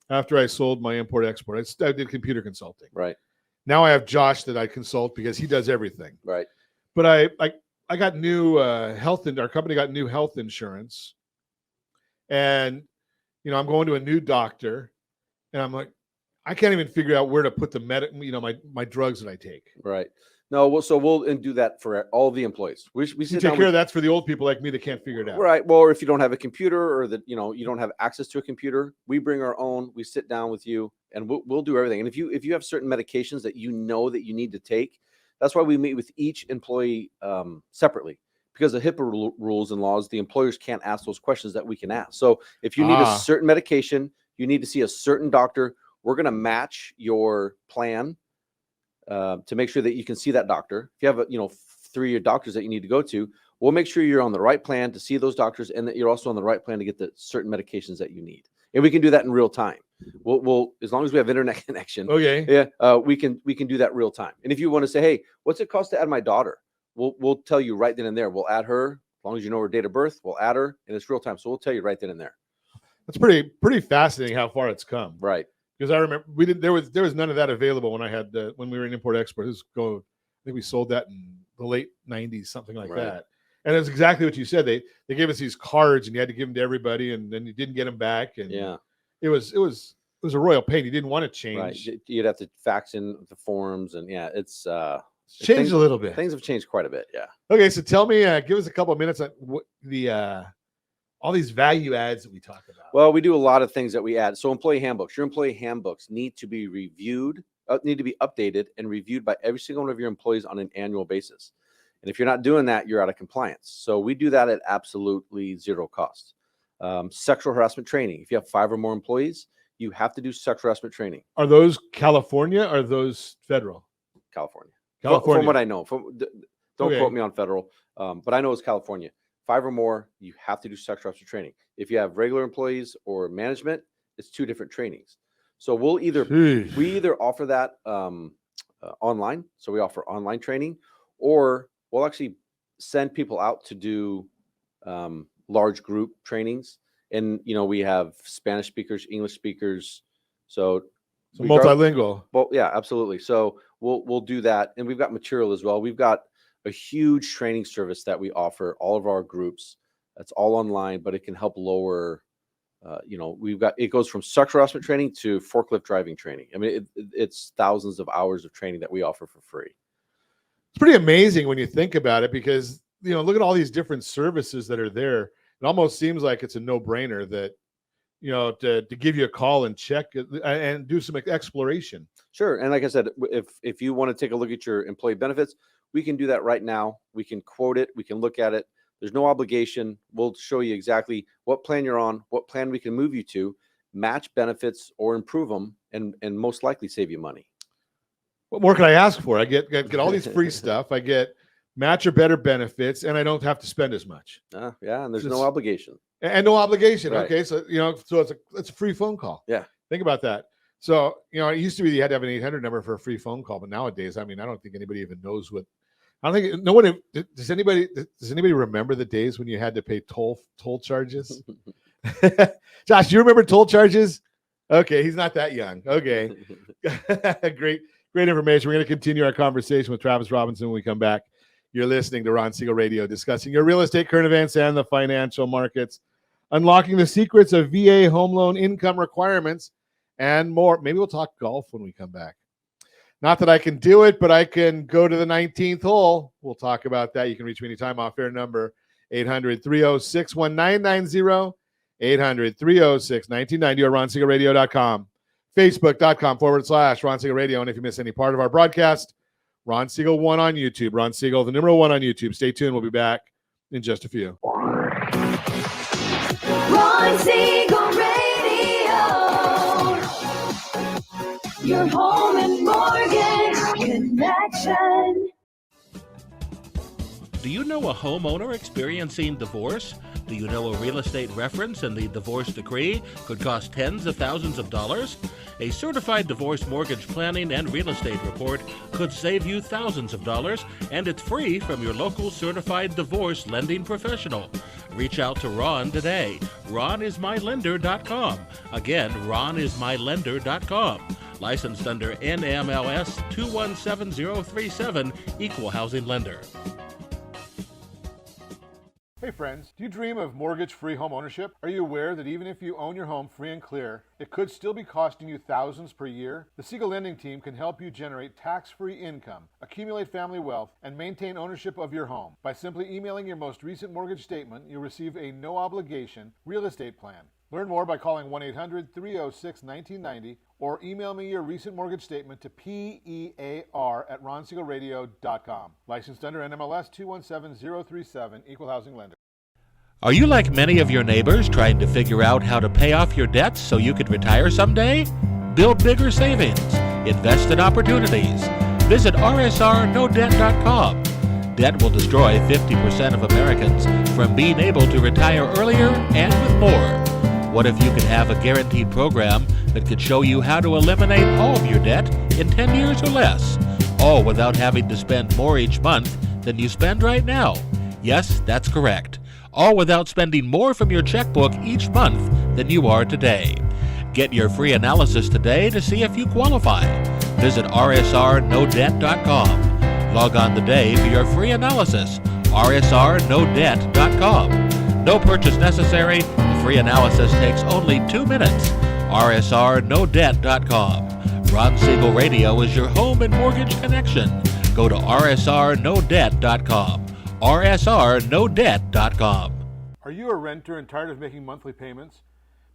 After I sold my import-export, I did computer consulting. Right. Now I have Josh that I consult because he does everything. Right. But I got new our company got new health insurance. And, I'm going to a new doctor and I'm like, I can't even figure out where to put the my drugs that I take. Right. No, we'll do that for all the employees. We take care of that's for the old people like me that can't figure it out. Right. Well, or if you don't have a computer or that, you don't have access to a computer, we bring our own, we sit down with you and we'll do everything. And if you have certain medications that that you need to take, that's why we meet with each employee separately. Because of HIPAA rules and laws, the employers can't ask those questions that we can ask. So if you need a certain medication, you need to see a certain doctor, we're going to match your plan to make sure that you can see that doctor. If you have 3 doctors that you need to go to, we'll make sure you're on the right plan to see those doctors and that you're also on the right plan to get the certain medications that you need. And we can do that in real time. We'll as long as we have internet connection. Okay. Yeah. We can do that real time. And if you want to say, hey, what's it cost to add my daughter? We'll tell you right then and there. We'll add her as long as you know her date of birth. We'll add her, and it's real time. So we'll tell you right then and there. That's pretty fascinating how far it's come. Right. Because I remember there was none of that available when I had when we were in import-export. I think we sold that in the late 90s, something like that. And it's exactly what you said. They gave us these cards, and you had to give them to everybody, and then you didn't get them back. And it was a royal pain. You didn't want to change. Right. You'd have to fax in the forms, and it's changed a little bit. Things have changed quite a bit. Yeah. Okay, so tell me, give us a couple of minutes on what all these value adds that we talk about. Well, we do a lot of things that we add. So employee handbooks. Your employee handbooks need to be reviewed, need to be updated and reviewed by every single one of your employees on an annual basis. And if you're not doing that, you're out of compliance. So we do that at absolutely zero cost. Sexual harassment training. If you have 5 or more employees, you have to do sexual harassment training. Are those California or are those federal? California. California. From what I know. Don't quote me on federal, but I know it's California. 5 or more, you have to do sexual harassment training. If you have regular employees or management, it's 2 different trainings. So we either offer that online. So we offer online training, or we'll actually send people out to do large group trainings. And we have Spanish speakers, English speakers. So multilingual. Well, yeah, absolutely. So we'll do that, and we've got material as well. We've got a huge training service that we offer all of our groups. That's all online, but it can help lower. It goes from sexual harassment training to forklift driving training. I mean, it's thousands of hours of training that we offer for free. It's pretty amazing when you think about it, because look at all these different services that are there. It almost seems like it's a no-brainer that to give you a call and check and do some exploration. Sure. And like I said, if you want to take a look at your employee benefits, we can do that right now. We can quote it. We can look at it. There's no obligation. We'll show you exactly what plan you're on, what plan we can move you to, match benefits or improve them, and most likely save you money. What more can I ask for? I get all these free stuff. I get match or better benefits, and I don't have to spend as much. Yeah, and there's no obligation. And no obligation. Right. Okay, so so it's a free phone call. Yeah. Think about that. So it used to be you had to have an 800 number for a free phone call, but nowadays, I mean, I don't think anybody even knows what. I don't think no one does. Anybody remember the days when you had to pay toll charges? Josh, do you remember toll charges? Okay, he's not that young. Okay. Great information. We're going to continue our conversation with Travis Robinson when we come back. You're listening to Ron Siegel Radio, discussing your real estate current events and the financial markets, unlocking the secrets of VA home loan income requirements, and more. Maybe we'll talk golf when we come back. Not that I can do it, but I can go to the 19th hole. We'll talk about that. You can reach me anytime off air number 800-306-1990, 800-306-1990, or RonSiegelRadio.com, Facebook.com/Ron Siegel Radio. And if you miss any part of our broadcast, Ron Siegel 1 on YouTube. Ron Siegel, the number 1 on YouTube. Stay tuned. We'll be back in just a few. Ron Siegel Radio, your home and mortgage connection. Do you know a homeowner experiencing divorce? Do you know a real estate reference and the divorce decree could cost tens of thousands of dollars? A certified divorce mortgage planning and real estate report could save you thousands of dollars, and it's free from your local certified divorce lending professional. Reach out to Ron today. RonIsMyLender.com. Again, RonIsMyLender.com. Licensed under NMLS 217037, Equal Housing Lender. Hey friends, do you dream of mortgage-free home ownership? Are you aware that even if you own your home free and clear, it could still be costing you thousands per year? The Siegel Lending Team can help you generate tax-free income, accumulate family wealth, and maintain ownership of your home. By simply emailing your most recent mortgage statement, you'll receive a no-obligation real estate plan. Learn more by calling 1-800-306-1990 or email me your recent mortgage statement to PEAR@RonSiegelRadio.com. Licensed under NMLS 217037, Equal Housing Lender. Are you like many of your neighbors trying to figure out how to pay off your debts so you could retire someday? Build bigger savings. Invest in opportunities. Visit RSRNoDebt.com. Debt will destroy 50% of Americans from being able to retire earlier and with more. What if you could have a guaranteed program that could show you how to eliminate all of your debt in 10 years or less, all without having to spend more each month than you spend right now? Yes, that's correct. All without spending more from your checkbook each month than you are today. Get your free analysis today to see if you qualify. Visit RSRNoDebt.com. Log on today for your free analysis. RSRNoDebt.com. No purchase necessary. The free analysis takes only 2 minutes. RSRNoDebt.com. Ron Siegel Radio is your home and mortgage connection. Go to RSRNoDebt.com. RSRNoDebt.com. Are you a renter and tired of making monthly payments?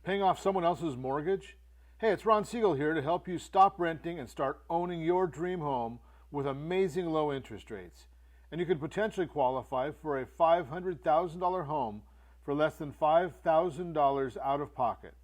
Paying off someone else's mortgage? Hey, it's Ron Siegel here to help you stop renting and start owning your dream home with amazing low interest rates. And you could potentially qualify for a $500,000 home for less than $5,000 out of pocket.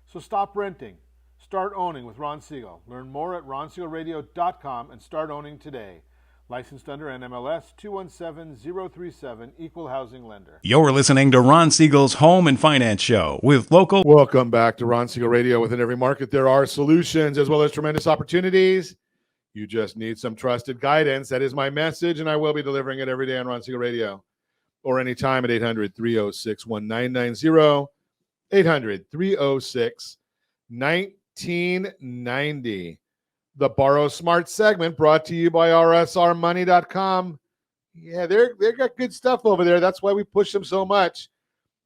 So stop renting. Start owning with Ron Siegel. Learn more at RonSiegelRadio.com and start owning today. Licensed under NMLS 217037, Equal Housing Lender. You're listening to Ron Siegel's Home and Finance Show with local. Welcome back to Ron Siegel Radio. Within every market, there are solutions as well as tremendous opportunities. You just need some trusted guidance. That is my message, and I will be delivering it every day on Ron Siegel Radio or anytime at 800-306-1990, 800-306-1990. The Borrow Smart segment brought to you by RSRmoney.com. Yeah, they got good stuff over there. That's why we push them so much.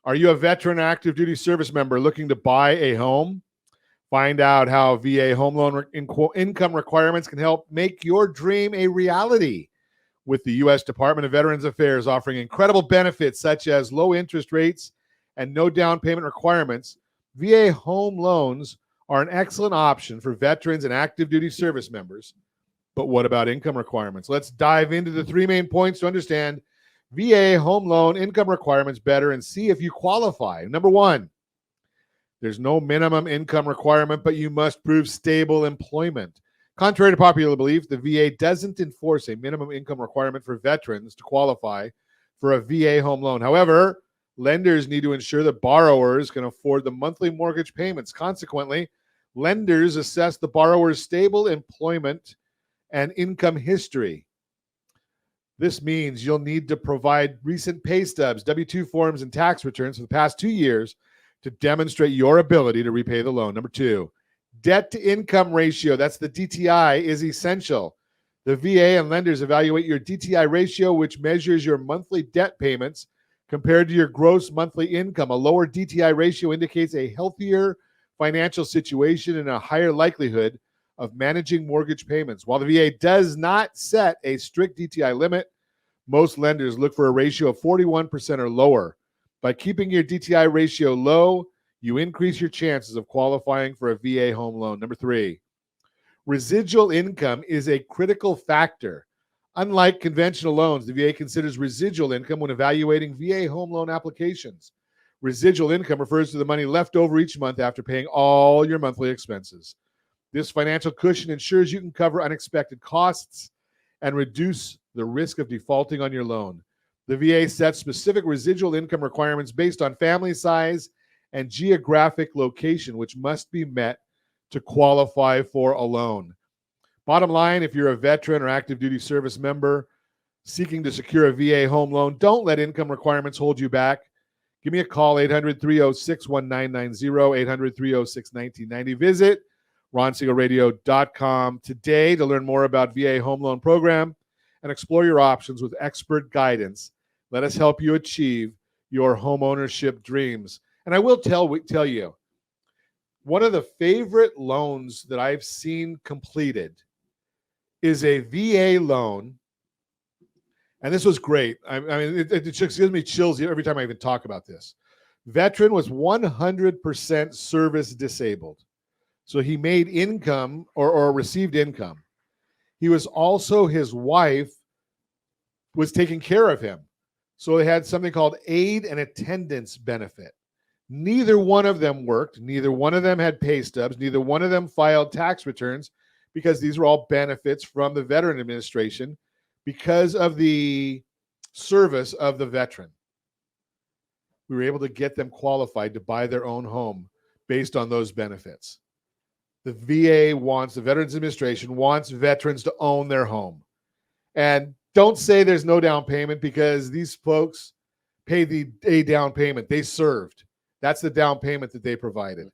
Are you a veteran active duty service member looking to buy a home? Find out how VA home loan income requirements can help make your dream a reality. With the U.S. Department of Veterans Affairs offering incredible benefits such as low interest rates and no down payment requirements, VA home loans are an excellent option for veterans and active duty service members. But what about income requirements? Let's dive into the 3 main points to understand VA home loan income requirements better and see if you qualify. Number 1, there's no minimum income requirement, but you must prove stable employment. Contrary to popular belief, the VA doesn't enforce a minimum income requirement for veterans to qualify for a VA home loan. However, lenders need to ensure that borrowers can afford the monthly mortgage payments. Consequently, lenders assess the borrower's stable employment and income history. This means you'll need to provide recent pay stubs, W-2 forms, and tax returns for the past 2 years to demonstrate your ability to repay the loan. Number 2, Debt to income ratio, that's the DTI, is essential. The VA and lenders evaluate your DTI ratio, which measures your monthly debt payments compared to your gross monthly income. A lower DTI ratio indicates a healthier financial situation and a higher likelihood of managing mortgage payments. While the VA does not set a strict DTI limit, most lenders look for a ratio of 41% or lower. By keeping your DTI ratio low, you increase your chances of qualifying for a VA home loan. Number 3, residual income is a critical factor. Unlike conventional loans, the VA considers residual income when evaluating VA home loan applications. Residual income refers to the money left over each month after paying all your monthly expenses. This financial cushion ensures you can cover unexpected costs and reduce the risk of defaulting on your loan. The VA sets specific residual income requirements based on family size and geographic location, which must be met to qualify for a loan. Bottom line, if you're a veteran or active duty service member seeking to secure a VA home loan, don't let income requirements hold you back. Give me a call, 800-306-1990, 800-306-1990. Visit ronsiegelradio.com today to learn more about VA home loan program and explore your options with expert guidance. Let us help you achieve your home ownership dreams. And I will tell you, one of the favorite loans that I've seen completed is a VA loan. And this was great. I mean, it just gives me chills every time I even talk about this. Veteran was 100% service disabled. So he made income or received income. He was also, his wife was taking care of him. So they had something called aid and attendance benefit. Neither one of them worked. Neither one of them had pay stubs. Neither one of them filed tax returns because these were all benefits from the Veteran Administration because of the service of the veteran. We were able to get them qualified to buy their own home based on those benefits. The VA wants, the Veterans Administration wants veterans to own their home. And don't say there's no down payment because these folks paid a down payment. They served. That's the down payment that they provided.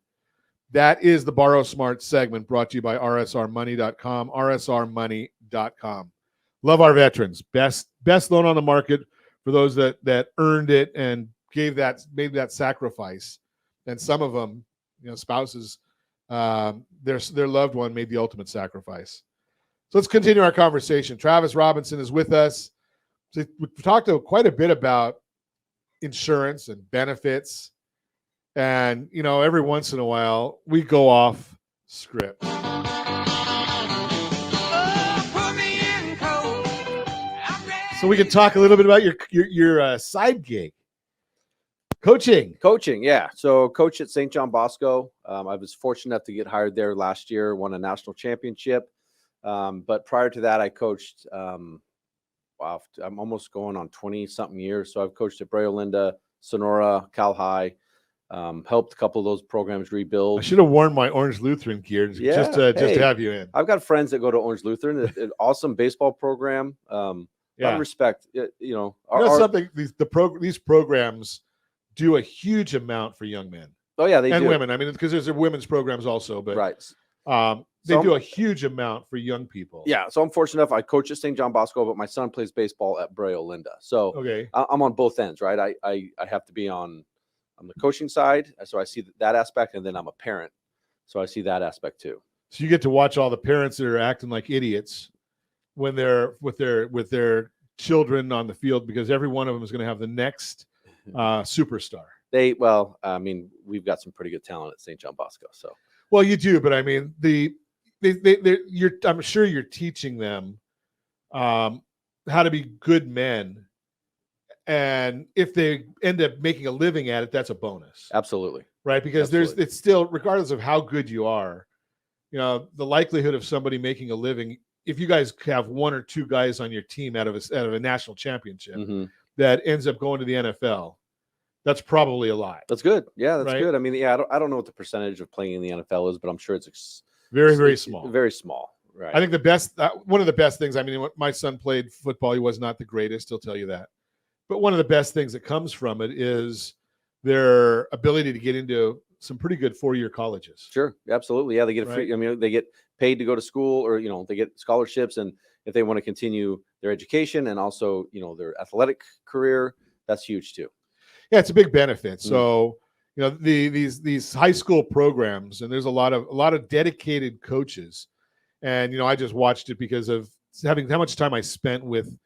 That is the Borrow Smart segment brought to you by rsrmoney.com, rsrmoney.com. Love our veterans. Best loan on the market for those that earned it and made that sacrifice. And some of them, spouses, their loved one made the ultimate sacrifice. So let's continue our conversation. Travis Robinson is with us. So we've talked quite a bit about insurance and benefits. And, every once in a while, we go off script. So we can talk a little bit about your side gig. Coaching, yeah. So coach at St. John Bosco. I was fortunate enough to get hired there last year, won a national championship. But prior to that, I coached, I'm almost going on 20-something years. So I've coached at Brea Olinda, Sonora, Cal High, helped a couple of those programs rebuild. I should have worn my Orange Lutheran gear just to have you in. I've got friends that go to Orange Lutheran, an awesome baseball program. A lot of respect. Something these programs do a huge amount for young men. Oh yeah, they do. And women. I mean, because there's women's programs also, but right. They do a huge amount for young people. Yeah, so I'm fortunate enough. I coach at St. John Bosco, but my son plays baseball at Brea Olinda. So okay. I'm on both ends, right? I have to be on the coaching side, so I see that aspect, and then I'm a parent, so I see that aspect too. So you get to watch all the parents that are acting like idiots when they're with their children on the field, because every one of them is going to have the next superstar. We've got some pretty good talent at St. John Bosco. So, well, you do, but I mean, I'm sure you're teaching them how to be good men, and if they end up making a living at it, that's a bonus. Absolutely, right? Because it's still, regardless of how good you are, the likelihood of somebody making a living, if you guys have one or two guys on your team out of a national championship that ends up going to the NFL, that's probably a lot. That's good. Yeah, that's good. I mean, I don't know what the percentage of playing in the NFL is, but I'm sure it's very, very small. Very small. Right. I think one of the best things, I mean, when my son played football, he was not the greatest, he'll tell you that. But one of the best things that comes from it is their ability to get into some pretty good 4-year colleges. Sure, absolutely. Yeah, they get a free. Right. I mean, they get paid to go to school, or they get scholarships, and if they want to continue their education and also their athletic career, that's huge too. Yeah, it's a big benefit. So these high school programs, and there's a lot of dedicated coaches, and I just watched it because of having how much time I spent with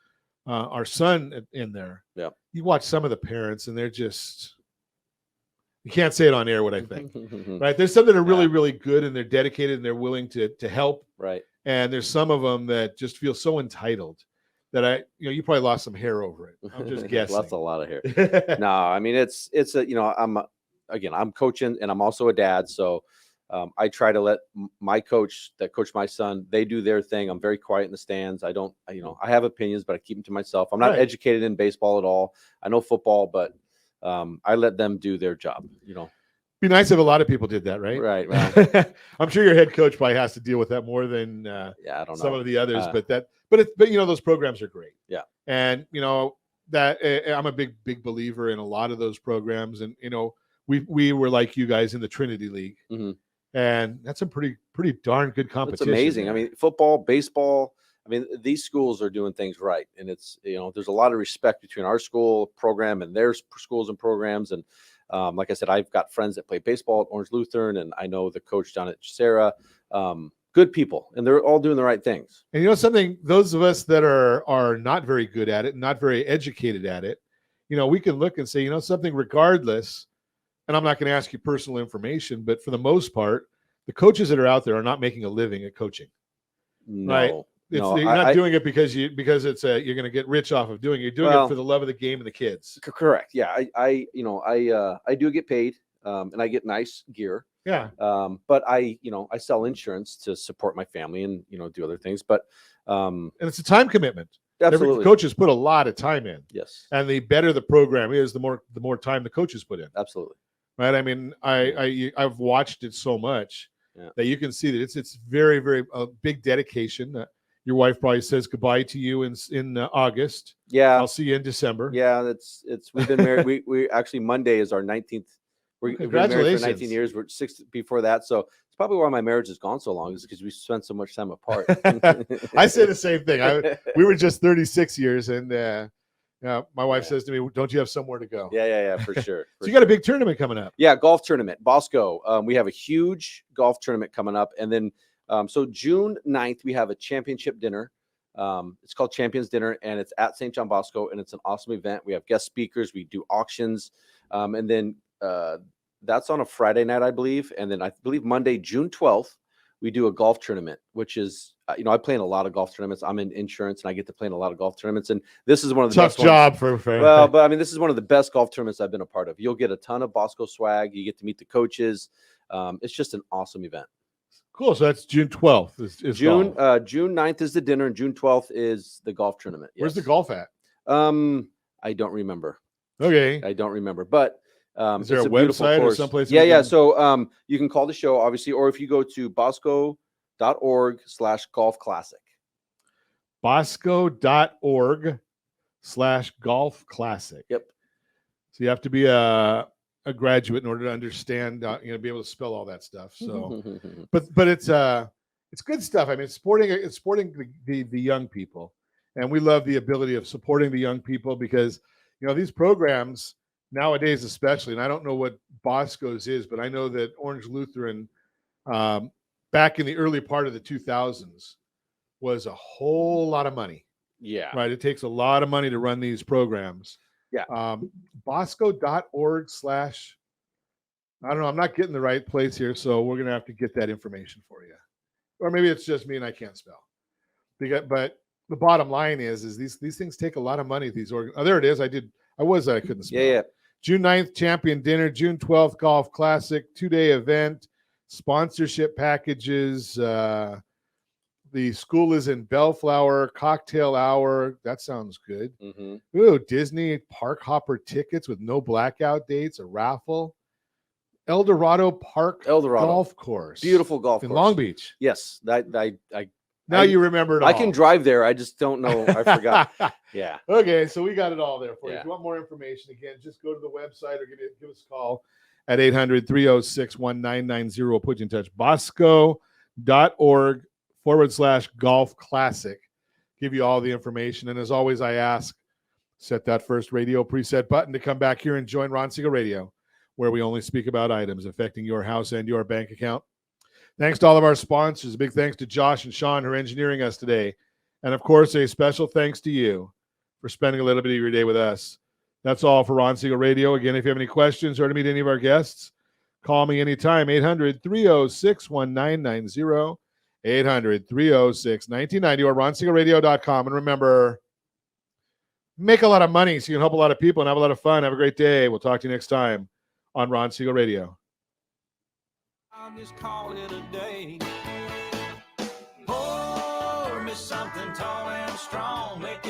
our son in there. Yeah, you watch some of the parents, and they're just. You can't say it on air what I think, right? There's some that are really, really good, and they're dedicated, and they're willing to help. Right. And there's some of them that just feel so entitled that you probably lost some hair over it. I'm just guessing. Lost a lot of hair. No, I mean it's I'm coaching, and I'm also a dad, so I try to let my coach that coach my son, they do their thing. I'm very quiet in the stands. I don't, I have opinions, but I keep them to myself. I'm not educated in baseball at all. I know football, but I let them do their job. Be nice if a lot of people did that, right? Right. Well, I'm sure your head coach probably has to deal with that more than I don't know some of the others. But those programs are great. Yeah. And that I'm a big believer in a lot of those programs, and we were like you guys in the Trinity League, and that's a pretty darn good competition. It's amazing. I mean, football, baseball. I mean, these schools are doing things right, and it's there's a lot of respect between our school program and their schools and programs. And like I said, I've got friends that play baseball at Orange Lutheran, and I know the coach down at Sarah. Good people, and they're all doing the right things. And something, those of us that are not very good at it, not very educated at it, we can look and say, something regardless. And I'm not going to ask you personal information, but for the most part, the coaches that are out there are not making a living at coaching. No. Right? You're not doing it because it's you're going to get rich off of doing it. You're doing it for the love of the game and the kids. Correct. Yeah. I do get paid, and I get nice gear. Yeah. But I sell insurance to support my family and, do other things, but, and it's a time commitment. Absolutely. Coaches put a lot of time in. Yes. And the better the program is, the more time the coaches put in. Absolutely. Right. I mean, I've watched it so much that you can see that it's very, very big dedication. Your wife probably says goodbye to you in August. Yeah. I'll see you in December. Yeah. We've been married. we actually, Monday is our 19th. We've been married for 19 years. We're 6 before that. So it's probably why my marriage has gone so long, is because we spent so much time apart. I say the same thing. We were just 36 years, and my wife says to me, "Don't you have somewhere to go?" Yeah, for sure. So you got a big tournament coming up. Yeah, golf tournament, Bosco. We have a huge golf tournament coming up, and then so June 9th we have a championship dinner. It's called Champions Dinner, and it's at St. John Bosco, and it's an awesome event. We have guest speakers, we do auctions, and then that's on a Friday night, I believe. And then I believe Monday, June 12th, we do a golf tournament, which is, I play in a lot of golf tournaments. I'm in insurance, and I get to play in a lot of golf tournaments. And this is one of the tough best job ones. for well, but I mean, this is one of the best golf tournaments I've been a part of. You'll get a ton of Bosco swag. You get to meet the coaches. It's just an awesome event. Cool. So that's June 12th. Is June golf. June 9th is the dinner, and June 12th is the golf tournament. Yes. Where's the golf at? I don't remember. Okay. I don't remember, but is there a website or someplace? Yeah. So you can call the show, obviously, or if you go to bosco.org/golf classic. Bosco.org/golf classic. Yep. So you have to be a graduate in order to understand, be able to spell all that stuff. So, but it's good stuff. I mean, it's supporting the young people, and we love the ability of supporting the young people because, these programs nowadays, especially, and I don't know what Bosco's is, but I know that Orange Lutheran, back in the early part of the 2000s, was a whole lot of money. Yeah. Right. It takes a lot of money to run these programs. Yeah. Bosco.org/ I don't know. I'm not getting the right place here, so we're gonna have to get that information for you. Or maybe it's just me and I can't spell. But the bottom line is these things take a lot of money. There it is. I couldn't spell. Yeah. June 9th, champion dinner. June 12th, golf classic, 2-day event, sponsorship packages. The school is in Bellflower, cocktail hour. That sounds good. Mm-hmm. Ooh, Disney park hopper tickets with no blackout dates, a raffle. El Dorado Park Golf Course. Beautiful golf course. In Long Beach. Yes. You remember it all. I can drive there. I just don't know. I forgot. Yeah. Okay, so we got it all there for you. Yeah. If you want more information, again, just go to the website or give us a call at 800-306-1990. We'll put you in touch. Bosco.org/golf classic. Give you all the information. And as always, I ask, set that first radio preset button to come back here and join Ron Siegel Radio, where we only speak about items affecting your house and your bank account. Thanks to all of our sponsors. A big thanks to Josh and Sean who are engineering us today. And of course, a special thanks to you for spending a little bit of your day with us. That's all for Ron Siegel Radio. Again, if you have any questions or to meet any of our guests, call me anytime, 800-306-1990, 800-306-1990, or ronsiegelradio.com. And remember, make a lot of money so you can help a lot of people and have a lot of fun. Have a great day. We'll talk to you next time on Ron Siegel Radio. I'll just call it a day. Pour me something tall and strong. Make it